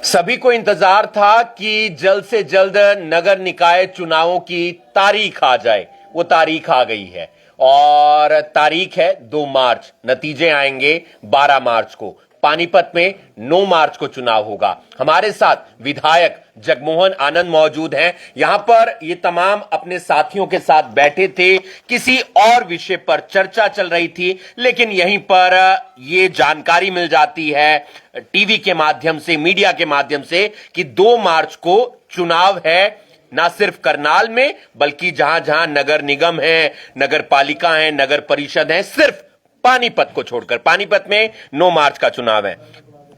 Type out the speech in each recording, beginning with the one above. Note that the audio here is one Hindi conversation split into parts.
सभी को इंतजार था कि जल्द से जल्द नगर निकाय चुनावों की तारीख आ जाए। वो तारीख आ गई है और तारीख है 2 मार्च। नतीजे आएंगे 12 मार्च को। पानीपत में 9 मार्च को चुनाव होगा। हमारे साथ विधायक जगमोहन आनंद मौजूद हैं। यहां पर ये तमाम अपने साथियों के साथ बैठे थे। किसी और विषय पर चर्चा चल रही थी, लेकिन यहीं पर ये जानकारी मिल जाती है टीवी के माध्यम से, मीडिया के माध्यम से, कि 2 मार्च को चुनाव है। ना सिर्फ करनाल में, बल्कि जहां जहां नगर निगम है, नगर पालिका है, नगर परिषद है, सिर्फ पानीपत को छोड़कर। पानीपत में 9 मार्च का चुनाव है।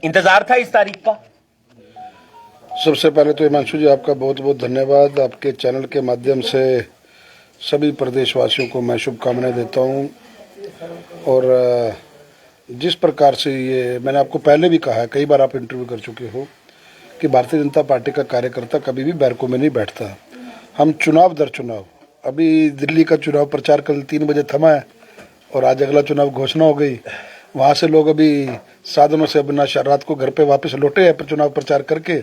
इंतजार था इस तारीख का। सबसे पहले तो हिमांशु जी, आपका बहुत बहुत धन्यवाद। आपके चैनल के माध्यम से सभी प्रदेशवासियों को मैं शुभकामनाएं देता हूं। और जिस प्रकार से ये मैंने आपको पहले भी कहा है, कई बार आप इंटरव्यू कर चुके हो, कि भारतीय जनता पार्टी का कार्यकर्ता कभी भी बैरकों में नहीं बैठता। हम चुनाव दर चुनाव, अभी दिल्ली का चुनाव प्रचार कल 3 बजे थमा है और आज अगला चुनाव घोषणा हो गई। वहाँ से लोग अभी साधनों से अपना रात को घर पे वापस लौटे हैं चुनाव प्रचार करके,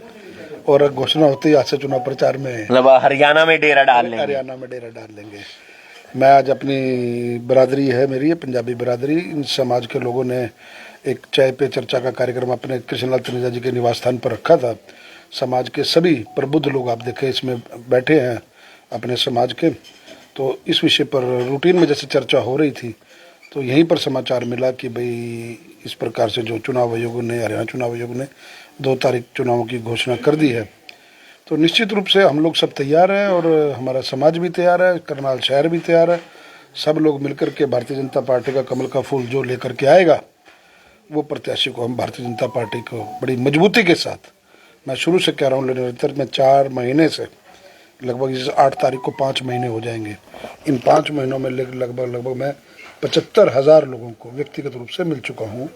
और घोषणा होती है आज से चुनाव प्रचार में मतलब हरियाणा में डेरा डाल लेंगे। हरियाणा में डेरा डाल लेंगे। मैं आज अपनी बरादरी है मेरी, पंजाबी बरादरी, इन समाज के लोगों ने एक चाय पे चर्चा का कार्यक्रम अपने कृष्णलाल तनेजा जी के निवास स्थान पर रखा था। समाज के सभी प्रबुद्ध लोग आप देखें इसमें बैठे हैं अपने समाज के। तो इस विषय पर रूटीन में जैसे चर्चा हो रही थी, तो यहीं पर समाचार मिला कि भाई इस प्रकार से जो चुनाव आयोग ने, हरियाणा चुनाव आयोग ने 2 तारीख चुनावों की घोषणा कर दी है। तो निश्चित रूप से हम लोग सब तैयार हैं और हमारा समाज भी तैयार है, करनाल शहर भी तैयार है। सब लोग मिलकर के भारतीय जनता पार्टी का कमल का फूल जो लेकर के आएगा, वो प्रत्याशी को हम भारतीय जनता पार्टी को बड़ी मजबूती के साथ, मैं शुरू से कह रहा हूँ, निरंतर में 4 महीने से लगभग, जैसे 8 तारीख को 5 महीने हो जाएंगे। इन 5 महीनों में लगभग मैं 75,000 लोगों को व्यक्तिगत रूप से मिल चुका हूँ।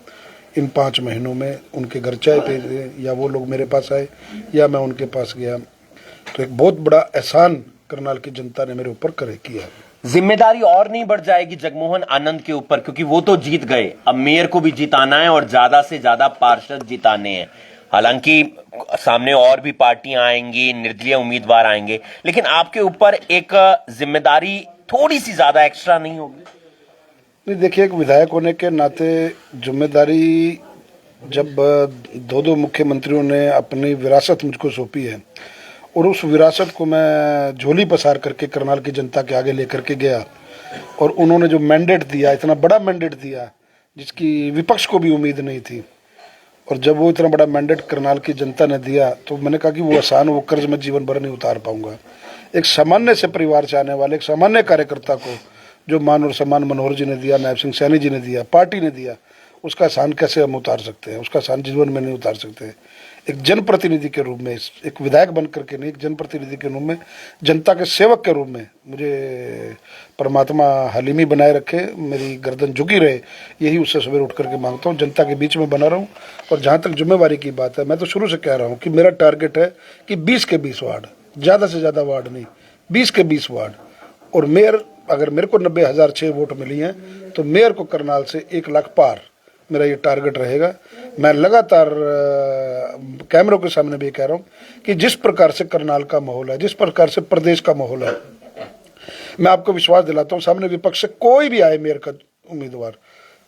इन 5 महीनों में उनके घर चाय पे, या वो लोग मेरे पास आए या मैं उनके पास गया, तो एक बहुत बड़ा एहसान करनाल की जनता ने मेरे ऊपर किया। जिम्मेदारी और नहीं बढ़ जाएगी जगमोहन आनंद के ऊपर, क्योंकि वो तो जीत गए, अब मेयर को भी जिताना है और ज्यादा से ज्यादा पार्षद जिताने हैं। हालांकि सामने और भी पार्टियां आएंगी, निर्दलीय उम्मीदवार आएंगे, लेकिन आपके ऊपर एक जिम्मेदारी थोड़ी सी ज्यादा एक्स्ट्रा नहीं होगी? नहीं, देखिए, एक विधायक होने के नाते जिम्मेदारी, जब 2 मुख्यमंत्रियों ने अपनी विरासत मुझको सौंपी है और उस विरासत को मैं झोली पसार करके करनाल की जनता के आगे लेकर के गया, और उन्होंने जो मैंडेट दिया, इतना बड़ा मैंडेट दिया जिसकी विपक्ष को भी उम्मीद नहीं थी, और जब वो इतना बड़ा मैंडेट करनाल की जनता ने दिया, तो मैंने कहा कि वो आसान, वो कर्ज मैं जीवन भर नहीं उतार पाऊंगा। एक सामान्य से परिवार से आने वाले एक सामान्य कार्यकर्ता को जो मान और सम्मान मनोहर जी ने दिया, नायब सिंह सैनी जी ने दिया, पार्टी ने दिया, उसका आसान कैसे हम उतार सकते हैं? उसका आसान जीवन में नहीं उतार सकते। एक जनप्रतिनिधि के रूप में, एक विधायक बन करके नहीं, एक जनप्रतिनिधि के रूप में, जनता के सेवक के रूप में मुझे परमात्मा हलीमी बनाए रखे, मेरी गर्दन झुकी रहे, यही उससे सवेरे उठ करके मांगता हूँ। जनता के बीच में बना रहूँ। और जहाँ तक जिम्मेवारी की बात है, मैं तो शुरू से कह रहा हूँ कि मेरा टारगेट है कि 20 के 20 वार्ड, ज़्यादा से ज़्यादा वार्ड नहीं, 20 के 20 वार्ड। और मेयर, अगर मेरे को 90,006 वोट मिली हैं, तो मेयर को करनाल से 1 लाख पार, मेरा ये टारगेट रहेगा। मैं लगातार कैमरों के सामने भी कह रहा हूँ कि जिस प्रकार से करनाल का माहौल है, जिस प्रकार से प्रदेश का माहौल है, मैं आपको विश्वास दिलाता हूँ, सामने विपक्ष से कोई भी आए मेयर का उम्मीदवार,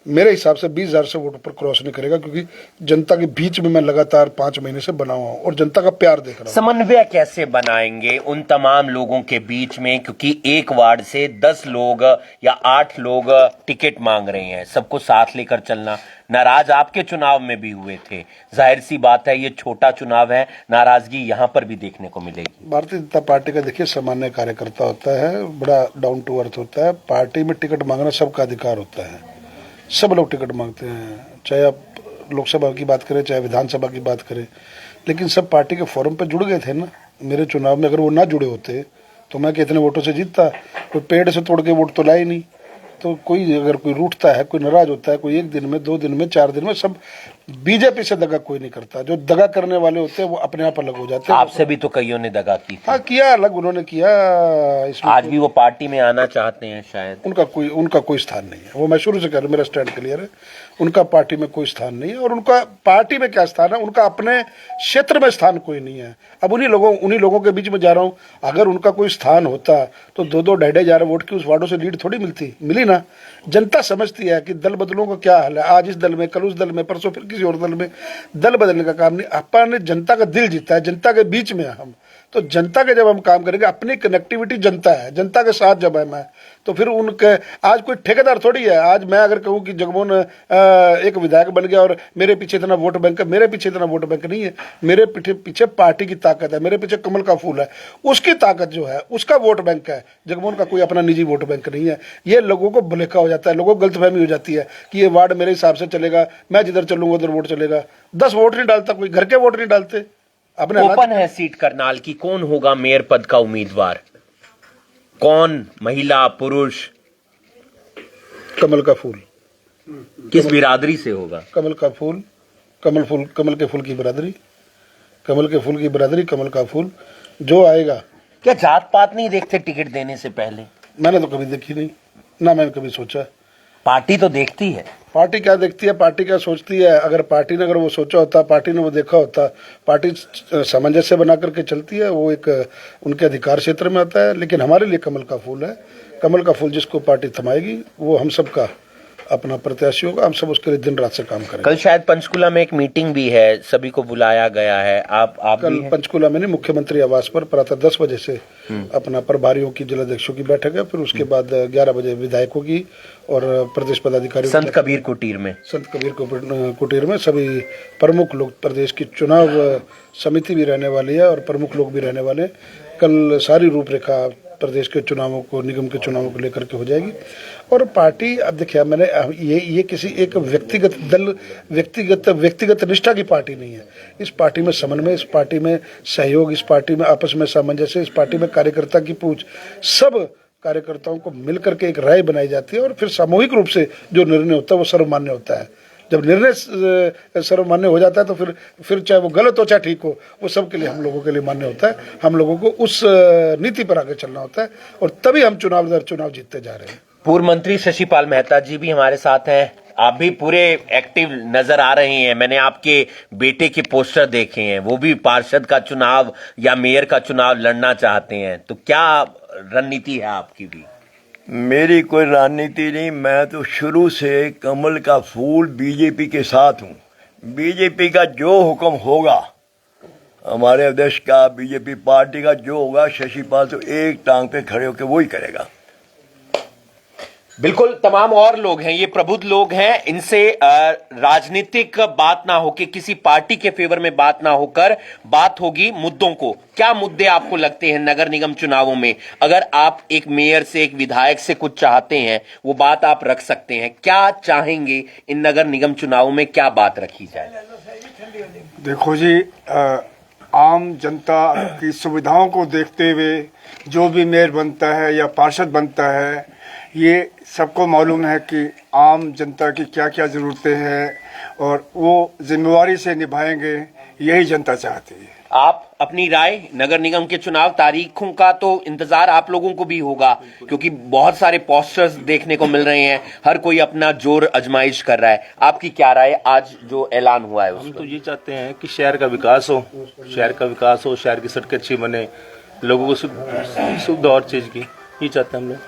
मेरे हिसाब से 20,000 से वोट पर क्रॉस नहीं करेगा, क्योंकि जनता के बीच में मैं लगातार 5 महीने से बना हुआ हूँ और जनता का प्यार देख रहा हूँ। समन्वय कैसे बनाएंगे उन तमाम लोगों के बीच में, क्योंकि एक वार्ड से 10 लोग या 8 लोग टिकट मांग रहे हैं, सबको साथ लेकर चलना। नाराज आपके चुनाव में भी हुए थे, जाहिर सी बात है ये छोटा चुनाव है, नाराजगी यहां पर भी देखने को मिलेगी। भारतीय जनता पार्टी का देखिए सामान्य कार्यकर्ता होता है, बड़ा डाउन टू अर्थ होता है। पार्टी में टिकट मांगना सबका अधिकार होता है, सब लोग टिकट मांगते हैं, चाहे आप लोकसभा की बात करें, चाहे विधानसभा की बात करें, लेकिन सब पार्टी के फोरम पे जुड़ गए थे ना। मेरे चुनाव में अगर वो ना जुड़े होते तो मैं कितने वोटों से जीतता? कोई पेड़ से तोड़ के वोट तो ला ही नहीं। तो कोई अगर कोई रूठता है, कोई नाराज होता है, कोई 1 दिन में, 2 दिन में, 4 दिन में, सब बीजेपी से दगा कोई नहीं करता। जो दगा करने वाले होते हैं वो अपने आप अलग हो जाते हैं। आपसे भी तो कईयों ने दगा की थी। हाँ, किया, अलग उन्होंने किया। इसमें आज भी वो पार्टी में आना चाहते हैं शायद। उनका कोई स्थान नहीं है। वो मैं शुरू से कह रहा हूं, मेरा स्टैंड क्लियर है। उनका पार्टी में कोई स्थान नहीं है। और उनका पार्टी में क्या स्थान है, उनका अपने क्षेत्र में स्थान कोई नहीं है। अब उन्हीं लोगों के बीच में जा रहा हूँ। अगर उनका कोई स्थान होता तो 2-2, 2.5 वोट की उस वार्डों से लीड थोड़ी मिली ना। जनता समझती है कि दल बदलों का क्या हाल है, आज इस दल में, कल उस दल में, परसों फिर किसी और दल में। दल बदलने का काम नहीं, अपन ने जनता का दिल जीता है। जनता के बीच में हम तो जनता के जब हम काम करेंगे, अपनी कनेक्टिविटी जनता है, जनता के साथ जब है मैं, तो फिर उनके आज कोई ठेकेदार थोड़ी है। आज मैं अगर कहूँ कि जगमोहन एक विधायक बन गया और मेरे पीछे इतना वोट बैंक है, मेरे पीछे इतना वोट बैंक नहीं है। मेरे पीछे पार्टी की ताकत है, मेरे पीछे कमल का फूल है, उसकी ताकत जो है उसका वोट बैंक है। जगमोहन का कोई अपना निजी वोट बैंक नहीं है। ये लोगों को भुलेखा हो जाता है, लोगों को गलतफहमी हो जाती है कि ये वार्ड मेरे हिसाब से चलेगा, मैं जिधर चलूंगा उधर वोट चलेगा। 10 वोट नहीं डालता कोई, घर के वोट नहीं डालते। अपने ओपन है सीट करनाल की, कौन होगा मेयर पद का उम्मीदवार? कौन, महिला, पुरुष? कमल का फूल। किस बिरादरी से होगा? कमल का फूल, कमल के फूल की बिरादरी, कमल के फूल की बिरादरी, कमल का फूल जो आएगा। क्या जात पात नहीं देखते टिकट देने से पहले? मैंने तो कभी देखी नहीं, ना मैंने कभी सोचा। पार्टी तो देखती है। पार्टी क्या देखती है, पार्टी क्या सोचती है? अगर पार्टी ने अगर वो सोचा होता, पार्टी ने वो देखा होता, पार्टी सामंजस्य बना करके चलती है, वो एक उनके अधिकार क्षेत्र में आता है। लेकिन हमारे लिए कमल का फूल है। कमल का फूल जिसको पार्टी थमाएगी वो हम सबका अपना प्रत्याशी होगा। हम सब उसके लिए दिन रात से काम करेंगे। कल शायद पंचकुला में एक मीटिंग भी है, सभी को बुलाया गया है। आप कल पंचकुला में नहीं, मुख्यमंत्री आवास पर प्रातः 10 बजे से अपना प्रभारियों की, जिलाध्यक्षों की बैठक है। फिर उसके बाद 11 बजे विधायकों की और प्रदेश पदाधिकारियों, संत कबीर कुटीर में सभी प्रमुख लोग, प्रदेश की चुनाव समिति भी रहने वाली है और प्रमुख लोग भी रहने वाले हैं। कल सारी रूपरेखा प्रदेश के चुनावों को, निगम के चुनावों को लेकर के हो जाएगी। और पार्टी, अब देखिए, मैंने ये किसी एक व्यक्तिगत दल, व्यक्तिगत निष्ठा की पार्टी नहीं है। इस पार्टी में समन्वय, इस पार्टी में सहयोग, इस पार्टी में आपस में सामंजस्य, इस पार्टी में कार्यकर्ता की पूछ, सब कार्यकर्ताओं को मिलकर के एक राय बनाई जाती है और फिर सामूहिक रूप से जो निर्णय होता है वो सर्वमान्य होता है। जब निर्णय सर्वमान्य हो जाता है तो फिर चाहे वो गलत हो चाहे ठीक हो, वो सबके लिए, हम लोगों के लिए मान्य होता है। हम लोगों को उस नीति पर आगे चलना होता है और तभी हम चुनाव दर चुनाव जीतते जा रहे हैं। पूर्व मंत्री शशिपाल मेहता जी भी हमारे साथ हैं। आप भी पूरे एक्टिव नजर आ रहे हैं। मैंने आपके बेटे के पोस्टर देखे हैं, वो भी पार्षद का चुनाव या मेयर का चुनाव लड़ना चाहते हैं। तो क्या रणनीति है आपकी भी? मेरी कोई रणनीति नहीं। मैं तो शुरू से कमल का फूल बीजेपी के साथ हूँ। बीजेपी का जो हुक्म होगा, हमारे अध्यक्ष का, बीजेपी पार्टी का जो होगा, शशिपाल तो एक टांग पे खड़े होकर वही करेगा। बिल्कुल, तमाम और लोग हैं, ये प्रबुद्ध लोग हैं। इनसे राजनीतिक बात ना होकर, किसी पार्टी के फेवर में बात ना होकर, बात होगी मुद्दों को। क्या मुद्दे आपको लगते हैं नगर निगम चुनावों में? अगर आप एक मेयर से, एक विधायक से कुछ चाहते हैं, वो बात आप रख सकते हैं। क्या चाहेंगे इन नगर निगम चुनावों में, क्या बात रखी जाए? देखो जी, आम जनता की सुविधाओं को देखते हुए जो भी मेयर बनता है या पार्षद बनता है, ये सबको मालूम है कि आम जनता की क्या क्या ज़रूरतें हैं और वो जिम्मेवारी से निभाएंगे, यही जनता चाहती है। आप अपनी राय, नगर निगम के चुनाव तारीखों का तो इंतजार आप लोगों को भी होगा, क्योंकि बहुत सारे पोस्टर्स देखने को मिल रहे हैं, हर कोई अपना जोर आजमाइश कर रहा है। आपकी क्या राय आज जो ऐलान हुआ है? हम तो ये चाहते हैं कि शहर का विकास हो, शहर की सड़कें अच्छी बने, लोगों को सुविधा और चीज की, ये चाहते हैं हम लोग।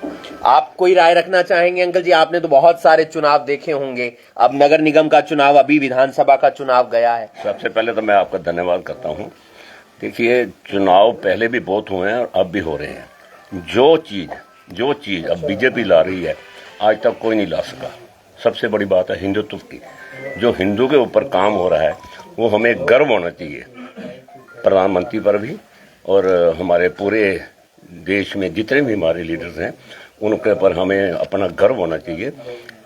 आप कोई राय रखना चाहेंगे अंकल जी? आपने तो बहुत सारे चुनाव देखे होंगे, अब नगर निगम का चुनाव, अभी विधानसभा का चुनाव गया है। सबसे पहले तो मैं आपका धन्यवाद करता हूं। देखिए, चुनाव पहले भी बहुत हुए हैं और अब भी हो रहे हैं। जो चीज अब बीजेपी ला रही है, आज तक कोई नहीं ला सका। सबसे बड़ी बात है हिंदुत्व की। जो हिंदू के ऊपर काम हो रहा है, वो हमें गर्व होना चाहिए, प्रधानमंत्री पर भी और हमारे पूरे देश में जितने भी हमारे लीडर्स हैं, उनके ऊपर हमें अपना गर्व होना चाहिए।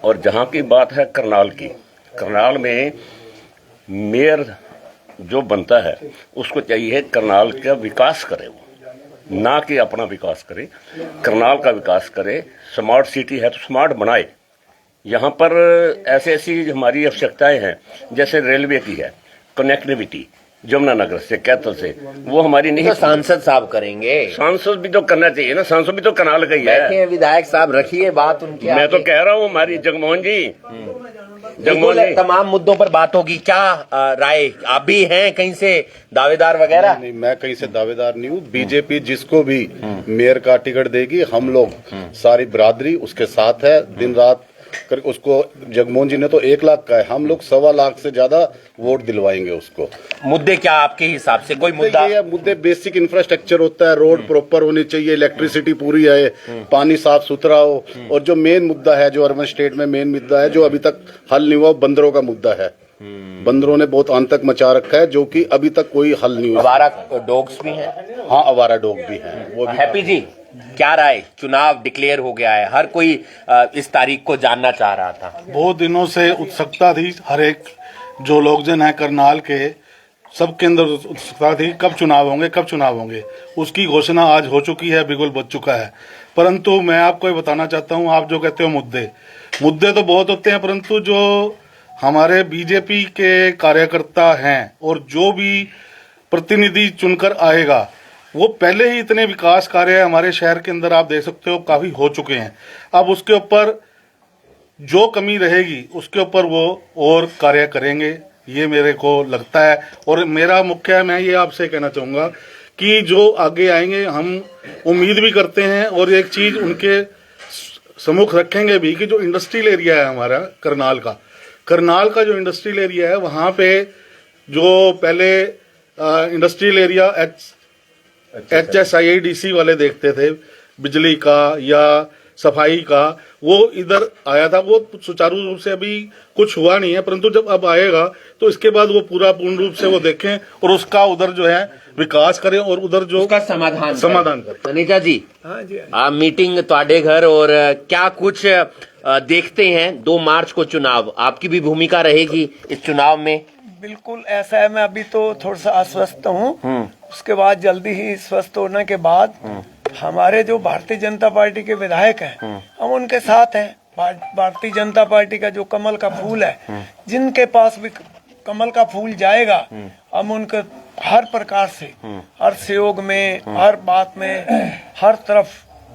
और जहाँ की बात है करनाल की, करनाल में मेयर जो बनता है, उसको चाहिए करनाल का विकास करे, वो ना कि अपना विकास करे, करनाल का विकास करे। स्मार्ट सिटी है तो स्मार्ट बनाए, यहाँ पर ऐसी ऐसी हमारी आवश्यकताएं हैं, जैसे रेलवे की है, कनेक्टिविटी यमुनानगर से कैथल से, वो हमारी नहीं। तो सांसद साहब करेंगे, सांसद भी तो करना चाहिए ना, सांसद भी तो कनाल का ही बैठे है। हैं विधायक साहब, रखिए बात उनके मैं तो आगे। कह रहा हूँ हमारी जगमोहन जी, बिल्कुल, तमाम मुद्दों पर बात होगी। क्या राय, आप भी हैं कहीं से दावेदार वगैरह? नहीं, मैं कहीं से दावेदार नहीं हूँ। बीजेपी जिसको भी मेयर का टिकट देगी, हम लोग सारी बिरादरी उसके साथ है, दिन रात कर उसको। जगमोहन जी ने तो 1 लाख का है, हम लोग 1.25 लाख से ज्यादा वोट दिलवाएंगे उसको। मुद्दे क्या आपके हिसाब से, कोई मुद्दा? ये मुद्दे बेसिक इंफ्रास्ट्रक्चर होता है, रोड प्रॉपर होनी चाहिए, इलेक्ट्रिसिटी पूरी है, पानी साफ सुथरा हो, और जो मेन मुद्दा है, जो अर्बन स्टेट में मेन मुद्दा है, जो अभी तक हल नहीं हुआ, बंदरों का मुद्दा है। बंदरों ने बहुत आतंक मचा रखा है, जो कि अभी तक कोई हल नहीं हुआ। आवारा डॉग्स भी हैं। हाँ, आवारा डॉग भी हैं, वो भी। हैप्पी जी, क्या राय? चुनाव डिक्लेयर हो गया है, हर कोई इस तारीख को जानना चाह रहा था। बहुत दिनों से उत्सुकता थी, हर एक जो लोकजन है करनाल के, सबके अंदर उत्सुकता थी कब चुनाव होंगे, कब चुनाव होंगे। उसकी घोषणा आज हो चुकी है, बिगुल बज चुका है। परंतु मैं आपको ये बताना चाहता हूँ, आप जो कहते हो मुद्दे तो बहुत होते हैं, परंतु जो हमारे बीजेपी के कार्यकर्ता हैं और जो भी प्रतिनिधि चुनकर आएगा, वो पहले ही इतने विकास कार्य हमारे शहर के अंदर आप देख सकते हो काफी हो चुके हैं। अब उसके ऊपर जो कमी रहेगी उसके ऊपर वो और कार्य करेंगे, ये मेरे को लगता है। और मेरा मुख्य, मैं ये आपसे कहना चाहूंगा कि जो आगे आएंगे, हम उम्मीद भी करते हैं और एक चीज उनके सम्मुख रखेंगे भी कि जो इंडस्ट्रियल एरिया है हमारा करनाल का जो इंडस्ट्रियल एरिया है, वहां पे जो पहले इंडस्ट्रियल एरिया HSIIDC वाले देखते थे, बिजली का या सफाई का, वो इधर आया था। वो सुचारू रूप से अभी कुछ हुआ नहीं है, परंतु जब अब आएगा तो इसके बाद वो पूर्ण रूप से वो देखें और उसका उधर जो है विकास करें और उधर जो उसका समाधान करें। सनीता जी, आप मीटिंग ਤੁਹਾਡੇ घर और क्या कुछ देखते हैं? 2 मार्च को चुनाव, आपकी भी भूमिका रहेगी इस चुनाव में? बिल्कुल ऐसा है। मैं अभी तो थोड़ा सा अस्वस्थ हूँ, उसके बाद जल्दी ही स्वस्थ होने के बाद हमारे जो भारतीय जनता पार्टी के विधायक हैं, हम उनके साथ हैं। भारतीय जनता पार्टी का जो कमल का फूल है, जिनके पास भी कमल का फूल जाएगा, हम उनके हर प्रकार से, हर सहयोग में, हर बात में, हर तरफ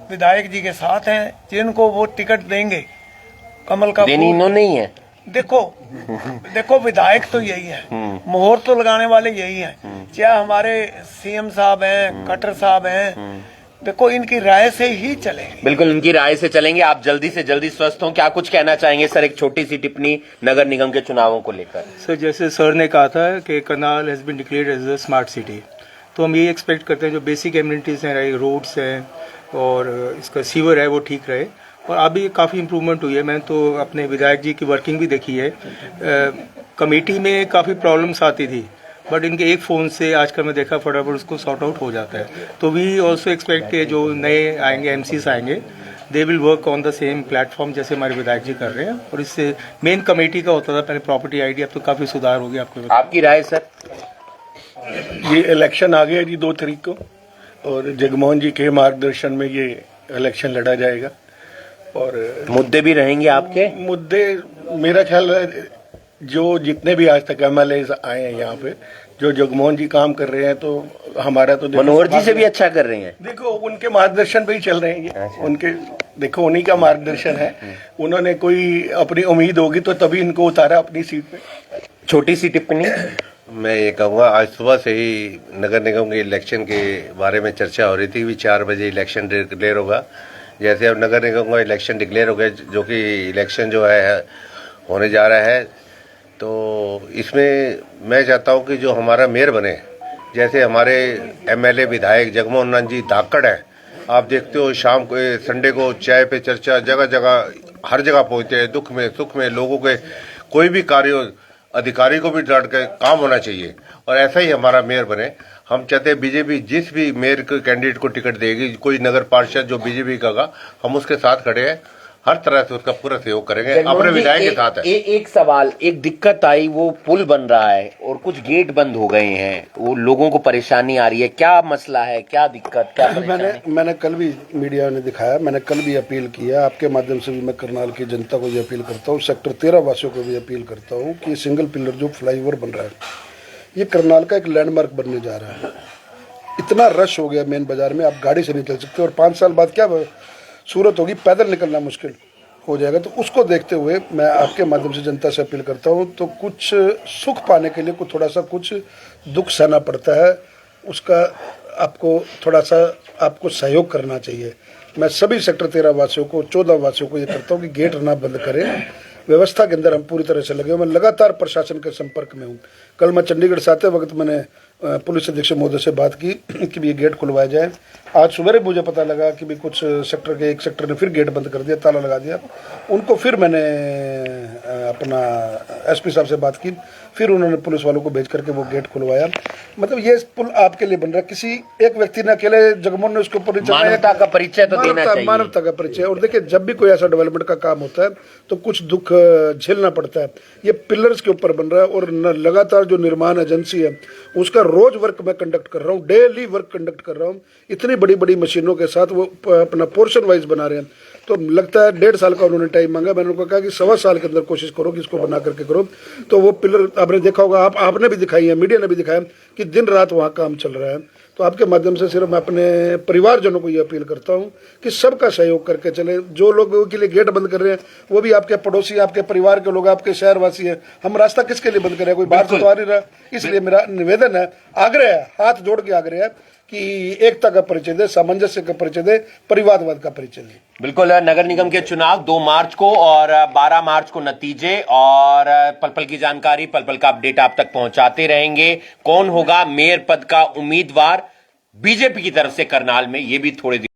विधायक जी के साथ हैं। जिनको वो टिकट देंगे, कमल का देनी फूल नहीं है। देखो विधायक तो यही है, मोहर तो लगाने वाले यही हैं। चाहे हमारे CM साहब हैं, खट्टर साहब हैं, देखो इनकी राय से ही चलेंगे। बिल्कुल, इनकी राय से चलेंगे। आप जल्दी से जल्दी स्वस्थ हों, क्या कुछ कहना चाहेंगे सर? एक छोटी सी टिप्पणी नगर निगम के चुनावों को लेकर। सर, जैसे सर ने कहा था कि Karnal has been declared as a smart city, तो हम ये एक्सपेक्ट करते हैं जो बेसिक एमिनिटीज़ हैं, रोड्स हैं और इसका सीवर है, वो ठीक रहे। और अभी काफ़ी इम्प्रूवमेंट हुई है। मैंने तो अपने विधायक जी की वर्किंग भी देखी है। कमेटी में काफ़ी प्रॉब्लम्स आती थी, बट इनके एक फ़ोन से आजकल मैं देखा फटाफट उसको सॉर्ट आउट हो जाता है। तो वी ऑल्सो एक्सपेक्ट के जो नए आएंगे, MCs आएंगे, they will work on the same platform जैसे हमारे विधायक जी कर रहे हैं। और इससे मेन कमेटी का होता था पहले प्रॉपर्टी ID, अब तो काफ़ी सुधार हो गया। आपकी राय सर? ये इलेक्शन आ गया जी 2 तारीख को, और जगमोहन जी के मार्गदर्शन में ये इलेक्शन लड़ा जाएगा। और मुद्दे भी रहेंगे आपके? मुद्दे मेरा ख्याल है जो जितने भी आज तक MLAs आए हैं यहाँ पे, जो जगमोहन जी काम कर रहे हैं, तो हमारा तो मनोहर जी से भी अच्छा कर रहे हैं। देखो उनके मार्गदर्शन पे ही चल रहे हैं ये। उनके देखो उन्हीं का मार्गदर्शन है। उन्होंने कोई अपनी उम्मीद होगी तो तभी इनको उतारा अपनी सीट पे। छोटी सी टिप्पणी। मैं ये कहूँगा, आज सुबह से ही नगर निगम के इलेक्शन के बारे में चर्चा हो रही थी कि 4 बजे इलेक्शन डिक्लेयर होगा। जैसे अब नगर निगम का इलेक्शन डिक्लेयर हो गया, जो कि इलेक्शन जो है होने जा रहा है, तो इसमें मैं चाहता हूँ कि जो हमारा मेयर बने, जैसे हमारे MLA विधायक जगमोहन नंद जी धाकड़ हैं, आप देखते हो शाम को संडे को चाय पे चर्चा जगह जगह हर जगह पहुँचते हैं, दुख में सुख में लोगों के कोई भी कार्य अधिकारी को भी डांट के काम होना चाहिए, और ऐसा ही हमारा मेयर बने। हम चाहते हैं बीजेपी जिस भी मेयर को कैंडिडेट को टिकट देगी, कोई नगर पार्षद जो बीजेपी का, हम उसके साथ खड़े हैं। हर तरह से उसका पूरा सहयोग करेंगे, जगमोहन अपने जी, विधायक के साथ है। एक सवाल, एक दिक्कत आई, वो पुल बन रहा है और कुछ गेट बंद हो गए हैं, वो लोगों को परेशानी आ रही है, क्या मसला है, क्या दिक्कत, क्या परेशानी? मैंने कल भी मीडिया ने दिखाया, मैंने कल भी अपील किया, आपके माध्यम से भी मैं करनाल की जनता को ये अपील करता हूँ, सेक्टर 13 वासियों को भी अपील करता हूँ कि सिंगल पिलर जो फ्लाईओवर बन रहा है, ये करनाल का एक लैंडमार्क बनने जा रहा है। इतना रश हो गया मेन बाजार में, आप गाड़ी से नहीं चल सकते, और 5 साल बाद क्या सूरत होगी, पैदल निकलना मुश्किल हो जाएगा। तो उसको देखते हुए मैं आपके माध्यम से जनता से अपील करता हूँ, तो कुछ सुख पाने के लिए कुछ थोड़ा सा कुछ दुख सहना पड़ता है, उसका आपको थोड़ा सा आपको सहयोग करना चाहिए। मैं सभी सेक्टर 13 वासियों को, 14 वासियों को ये करता हूँ कि गेट ना बंद करें, व्यवस्था के अंदर हम पूरी तरह से लगे हुए। मैं लगातार प्रशासन के संपर्क में हूँ। कल मैं चंडीगढ़ से आते वक्त मैंने पुलिस अधीक्षक महोदय से बात की कि ये गेट खुलवाया जाए। आज सुबह मुझे पता लगा कि भी कुछ सेक्टर के एक सेक्टर ने फिर गेट बंद कर दिया, ताला लगा दिया। उनको फिर मैंने अपना एसपी साहब से बात की, फिर उन्होंने पुलिस वालों को भेज करके वो गेट खुलवाया। मतलब ये पुल आपके लिए बन रहा है, किसी एक व्यक्ति ने अकेले, जगमोहन ने उसके ऊपर मानवता का परिचय तो देना चाहिए। मानवता का परिचय। और देखिए, जब भी कोई ऐसा डेवलपमेंट का काम होता है तो कुछ दुख झेलना पड़ता है। ये पिलर्स के ऊपर बन रहा है और लगातार जो निर्माण एजेंसी है उसका रोज वर्क मैं कंडक्ट कर रहा हूँ, डेली वर्क कंडक्ट कर रहा हूँ। इतनी बड़ी बड़ी मशीनों के साथ वो अपना पोर्शन वाइज बना रहे हैं। तो लगता है 1.5 साल का उन्होंने टाइम मांगा। मैंने उनको कहा कि 1.25 साल के अंदर कोशिश करो कि इसको बना करके करो। तो वो पिलर आपने देखा होगा, आपने भी दिखाई है, मीडिया ने भी दिखाया कि दिन रात वहाँ काम चल रहा है। तो आपके माध्यम से सिर्फ मैं अपने परिवारजनों को ये अपील करता हूँ कि सबका सहयोग करके चले। जो लोगों के लिए गेट बंद कर रहे हैं वो भी आपके पड़ोसी, आपके परिवार के लोग, आपके शहरवासी हैं। हम रास्ता किसके लिए बंद कर रहे हैं? कोई बाहर से तो आ नहीं रहा। इसलिए मेरा निवेदन है, आग्रह है, हाथ जोड़ के आग्रह है कि एकता का परिचय दे, सामंजस्य का परिचय दे, परिवारवाद का परिचय दे। बिल्कुल। नगर निगम के चुनाव 2 मार्च को और 12 मार्च को नतीजे, और पल पल की जानकारी, पल पल का अपडेट आप तक पहुंचाते रहेंगे। कौन होगा मेयर पद का उम्मीदवार बीजेपी की तरफ से करनाल में, ये भी थोड़े